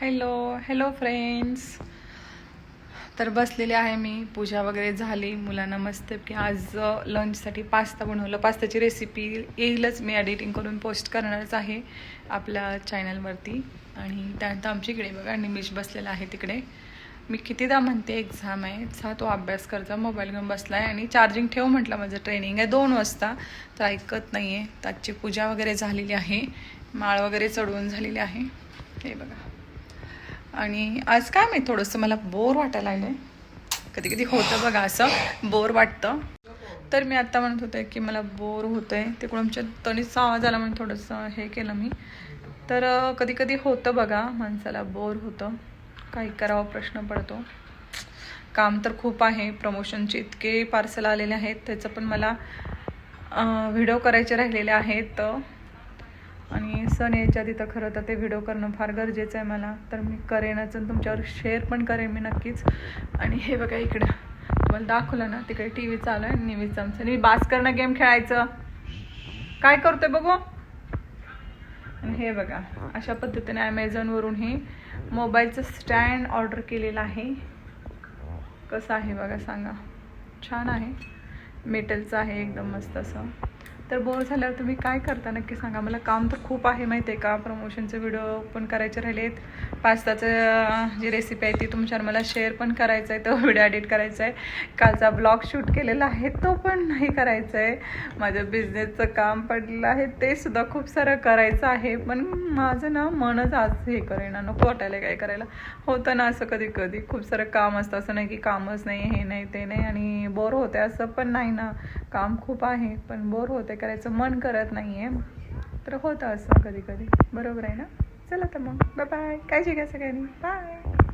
Hello hello friends. तर बसलेले आहे मी, पूजा वगैरे झाली. मुलांना मस्तपैकी आज लंचसाठी पास्ता बनवलं. पास्ताची रेसिपी येईलच, मी एडिटिंग करून पोस्ट करणारच आहे आपल्या चॅनलवरती. आणि त्यानंतर आमच्या इकडे बघा निमिष बसलेला आहे तिकडे. मी कितीदा म्हणते एक्झाम आहे चा, तो अभ्यास करता मोबाईल घेऊन बसला आहे. आणि चार्जिंग ठेव म्हटलं, माझं ट्रेनिंग आहे 2 वाजता, तर ऐकत नाही आहे. त्याची पूजा वगैरे झालेली आहे, माळ वगैरे चढवून झालेली आहे. हे बघा. आणि आज काय माहीत थोडंसं मला बोर वाटायला लागलं आहे. कधी कधी होतं बघा असं, बोर वाटतं. तर मी आत्ता म्हणत होते की मला बोर होतं आहे, तिकडून आमच्या तणीचा आवाज आला म्हणून थोडंसं हे केलं मी. तर कधी कधी होतं बघा, माणसाला बोर होतं, काही करावं प्रश्न पडतो. काम तर खूप आहे, प्रमोशनचे इतके पार्सल आलेले आहेत, त्याचं पण मला व्हिडिओ करायचे राहिलेले आहेत. आणि सण यायच्या आधी तर खरं तर ते व्हिडिओ करणं फार गरजेचं आहे मला, तर मी करेनच आणि तुमच्यावर शेअर पण करेन मी नक्कीच. आणि हे बघा इकडं तुम्हाला दाखवलं ना, तिकडे टी व्ही चालू आहे. निवीचं आमचं मी बास करणं गेम खेळायचं काय करतोय बघू. आणि हे बघा अशा पद्धतीने ॲमेझॉनवरून हे मोबाईलचं स्टँड ऑर्डर केलेलं आहे. कसं आहे बघा, सांगा. छान आहे, मेटलचं आहे, एकदम मस्त असं. तर बोर झाल्यावर तुम्ही काय करता नक्की सांगा मला. काम तर खूप आहे माहिती आहे का, प्रमोशनचे व्हिडिओ पण करायचे राहिलेत, पास्ताचं जी रेसिपी आहे ती तुमच्यावर मला शेअर पण करायचं आहे, तो व्हिडिओ एडिट करायचा आहे. कालचा ब्लॉग शूट केलेला आहे तो पण नाही करायचं आहे. माझं बिझनेसचं काम पडलेलं आहे, ते सुद्धा खूप सारं करायचं आहे. पण माझं ना मनच आज हे करेना, नको वाटायला काय करायला. होतं ना असं कधी कधी, खूप सारं काम असतं, असं नाही की कामच नाही, हे नाही ते नाही. आणि बोर होते असं पण नाही ना, काम खूप आहे पण बोर होते, करायचं मन करत नाही आहे. तर होतं असं कधी कधी, बरोबर आहे ना. चला तर मग बाय बाय, काळजी घ्या सगळ्यांनी, बाय.